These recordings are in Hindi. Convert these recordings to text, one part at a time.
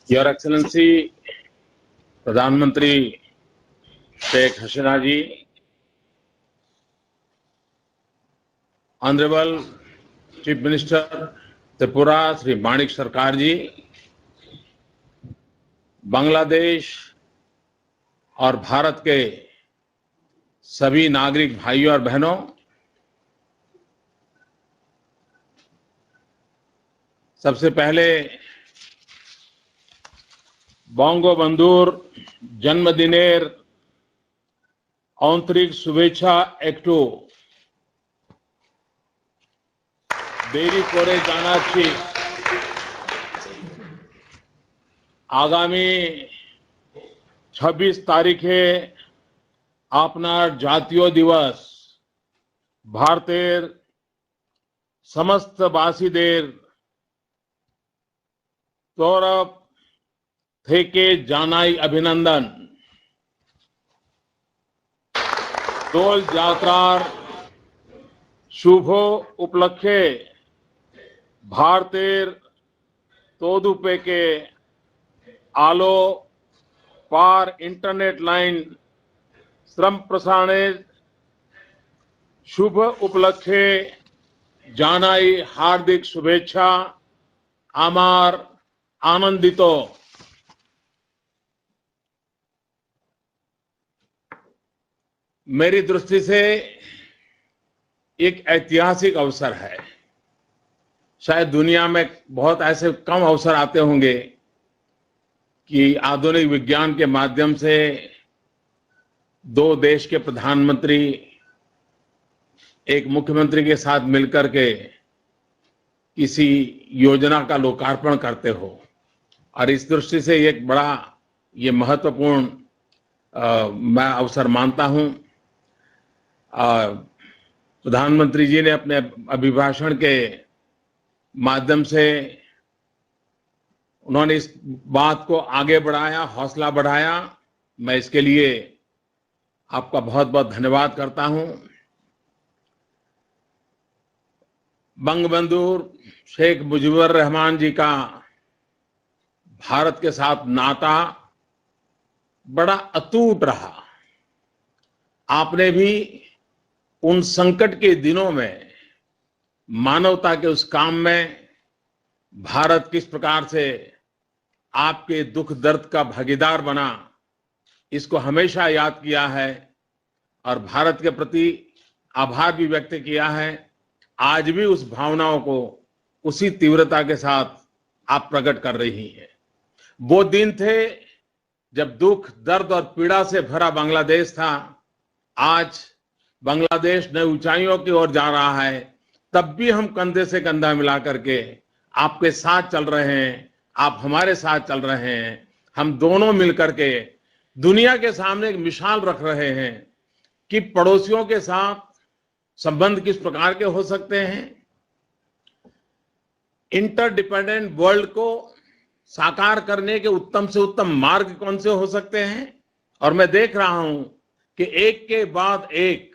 योर एक्सेलेंसी प्रधानमंत्री Sheikh Hasina ji, honourable chief minister Tripura Shri Manik Sarkar ji, Bangladesh और भारत के सभी नागरिक भाइयों और बहनों, सबसे पहले बंगबंधुर जन्मदिनेर आंतरिक शुभेच्छा एकटू देरी करे जानाচ্ছি आगामी 26 तारीखे आपनार जातीय दिवस भारतेर समस्त बासीदेर तरफ থেকে জানাই অভিনন্দন। দোল যাত্রার শুভ উপলক্ষে ভারতের তদুপেকে আলো পার ইন্টারনেট লাইন সম্প্রসারণের শুভ উপলক্ষে জানাই হার্দিক শুভেচ্ছা। আমার आनंदित मेरी दृष्टि से एक ऐतिहासिक अवसर है। शायद दुनिया में बहुत ऐसे कम अवसर आते होंगे कि आधुनिक विज्ञान के माध्यम से दो देश के प्रधानमंत्री एक मुख्यमंत्री के साथ मिलकर के किसी योजना का लोकार्पण करते हो, और इस दृष्टि से एक बड़ा ये महत्वपूर्ण मैं अवसर मानता हूं। प्रधानमंत्री जी ने अपने अभिभाषण के माध्यम से उन्होंने इस बात को आगे बढ़ाया, हौसला बढ़ाया। मैं इसके लिए आपका बहुत बहुत धन्यवाद करता हूं। बंगबंधु शेख मुजीबुर रहमान जी का भारत के साथ नाता बड़ा अटूट रहा। आपने भी उन संकट के दिनों में मानवता के उस काम में भारत किस प्रकार से आपके दुख दर्द का भागीदार बना, इसको हमेशा याद किया है और भारत के प्रति आभार भी व्यक्त किया है। आज भी उस भावनाओं को उसी तीव्रता के साथ आप प्रकट कर रही हैं। वो दिन थे जब दुख दर्द और पीड़ा से भरा बांग्लादेश था। आज बांग्लादेश नई ऊंचाइयों की ओर जा रहा है, तब भी हम कंधे से कंधा मिला करके आपके साथ चल रहे हैं, आप हमारे साथ चल रहे हैं। हम दोनों मिलकर के दुनिया के सामने एक मिसाल रख रहे हैं कि पड़ोसियों के साथ संबंध किस प्रकार के हो सकते हैं, इंटरडिपेंडेंट वर्ल्ड को साकार करने के उत्तम से उत्तम मार्ग कौन से हो सकते हैं। और मैं देख रहा हूं कि एक के बाद एक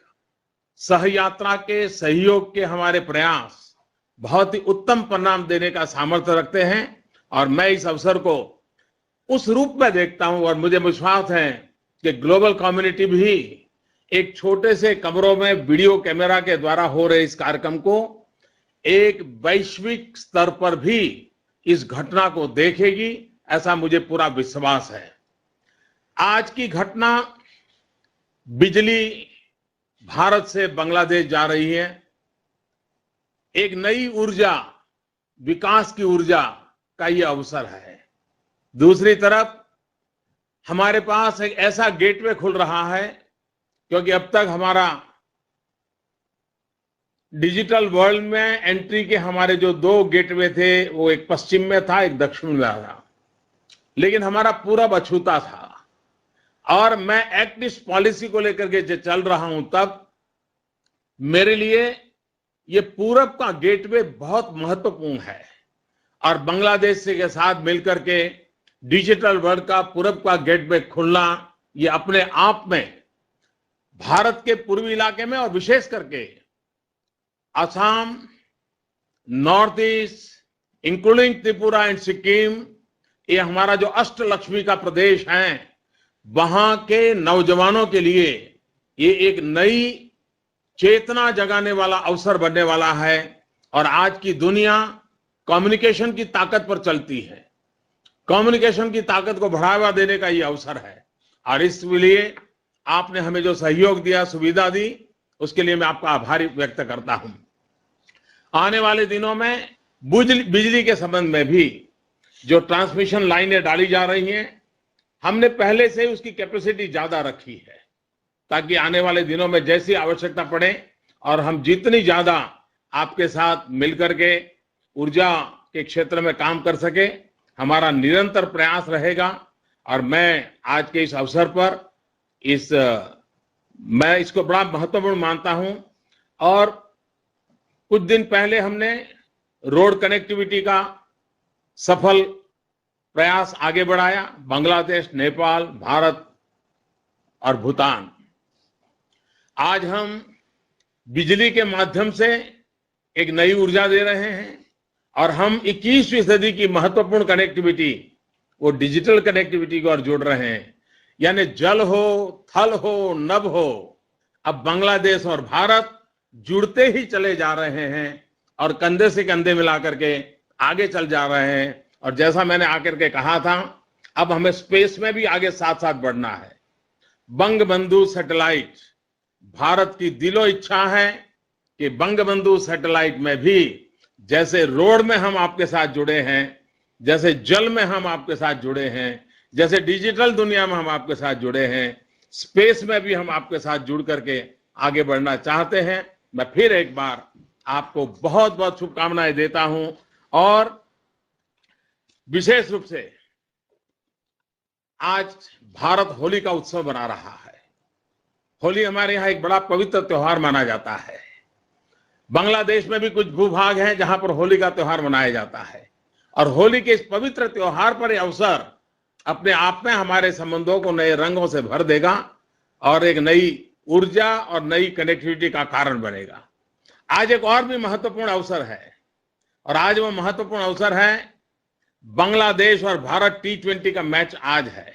सहयात्रा के सहयोग के हमारे प्रयास बहुत ही उत्तम परिणाम देने का सामर्थ्य रखते हैं, और मैं इस अवसर को उस रूप में देखता हूं। और मुझे विश्वास है कि ग्लोबल कम्युनिटी भी एक छोटे से कमरों में वीडियो कैमरा के द्वारा हो रहे इस कार्यक्रम को एक वैश्विक स्तर पर भी इस घटना को देखेगी, ऐसा मुझे पूरा विश्वास है। आज की घटना बिजली भारत से बांग्लादेश जा रही है, एक नई ऊर्जा, विकास की ऊर्जा का यह अवसर है। दूसरी तरफ हमारे पास एक ऐसा गेटवे खुल रहा है, क्योंकि अब तक हमारा डिजिटल वर्ल्ड में एंट्री के हमारे जो दो गेटवे थे, वो एक पश्चिम में था, एक दक्षिण में था, लेकिन हमारा पूरब अछूता था। और मैं एक्ट ईस्ट पॉलिसी को लेकर के चल रहा हूं, तब मेरे लिए ये पूरब का गेटवे बहुत महत्वपूर्ण है। और बांग्लादेश के साथ मिलकर के डिजिटल वर्ल्ड का पूरब का गेटवे खुलना, ये अपने आप में भारत के पूर्वी इलाके में और विशेष करके Assam, north east, including Tripura and Sikkim, ये हमारा जो अष्टलक्ष्मी का प्रदेश है, वहां के नौजवानों के लिए ये एक नई चेतना जगाने वाला अवसर बनने वाला है। और आज की दुनिया कम्युनिकेशन की ताकत पर चलती है। कम्युनिकेशन की ताकत को बढ़ावा देने का ये अवसर है और इसलिए आपने हमें जो सहयोग दिया, सुविधा दी, उसके लिए मैं आपका आभार व्यक्त करता हूं। आने वाले दिनों में बिजली के संबंध में भी जो ट्रांसमिशन लाइनें डाली जा रही हैं, हमने पहले से उसकी कैपेसिटी ज्यादा रखी है ताकि आने वाले दिनों में जैसी आवश्यकता पड़े और हम जितनी ज्यादा आपके साथ मिलकर के ऊर्जा के क्षेत्र में काम कर सके, हमारा निरंतर प्रयास रहेगा। और मैं आज के इस अवसर पर मैं इसको बड़ा महत्वपूर्ण मानता हूं। और कुछ दिन पहले हमने रोड कनेक्टिविटी का सफल प्रयास आगे बढ़ाया। बांग्लादेश, नेपाल, भारत और भूटान। आज हम बिजली के माध्यम से एक नई ऊर्जा दे रहे हैं और हम 21वीं सदी की महत्वपूर्ण कनेक्टिविटी, वो डिजिटल कनेक्टिविटी को और जोड़ रहे हैं। यानी जल हो, थल हो, नभ हो, अब बांग्लादेश और भारत जुड़ते ही चले जा रहे हैं और कंधे से कंधे मिला करके आगे चल जा रहे हैं। और जैसा मैंने आकर के कहा था, अब हमें स्पेस में भी आगे साथ साथ बढ़ना है। बंगबंधु सैटेलाइट, भारत की दिलो इच्छा है कि बंगबंधु सैटेलाइट में भी जैसे रोड में हम आपके साथ जुड़े हैं, जैसे जल में हम आपके साथ जुड़े हैं, जैसे डिजिटल दुनिया में हम आपके साथ जुड़े हैं, स्पेस में भी हम आपके साथ जुड़ करके आगे बढ़ना चाहते हैं। मैं फिर एक बार आपको बहुत बहुत शुभकामनाएं देता हूं और विशेष रूप से आज भारत होली का उत्सव मना रहा है। होली हमारे यहाँ एक बड़ा पवित्र त्योहार माना जाता है। बांग्लादेश में भी कुछ भूभाग हैं जहां पर होली का त्योहार मनाया जाता है और होली के इस पवित्र त्योहार पर यह अवसर अपने आप में हमारे संबंधों को नए रंगों से भर देगा और एक नई ऊर्जा और नई कनेक्टिविटी का कारण बनेगा। आज एक और भी महत्वपूर्ण अवसर है और आज वो महत्वपूर्ण अवसर है, बांग्लादेश और भारत T20 का मैच आज है।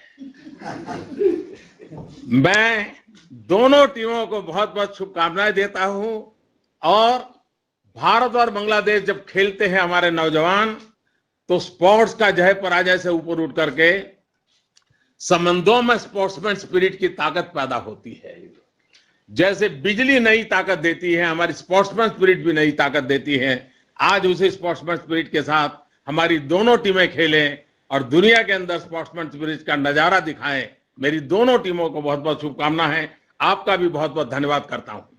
मैं दोनों टीमों को बहुत बहुत शुभकामनाएं देता हूं और भारत और बांग्लादेश जब खेलते हैं हमारे नौजवान, तो स्पोर्ट्स का जय पराजय से ऊपर उठ करके संबंधों में स्पोर्ट्समैन स्पिरिट की ताकत पैदा होती है। जैसे बिजली नई ताकत देती है, हमारी स्पोर्ट्समैन स्पिरिट भी नई ताकत देती है। आज उसी स्पोर्ट्समैन स्पिरिट के साथ हमारी दोनों टीमें खेलें और दुनिया के अंदर स्पोर्ट्समैन स्पिरिट का नजारा दिखाएं। मेरी दोनों टीमों को बहुत बहुत शुभकामना है। आपका भी बहुत बहुत धन्यवाद करता हूं।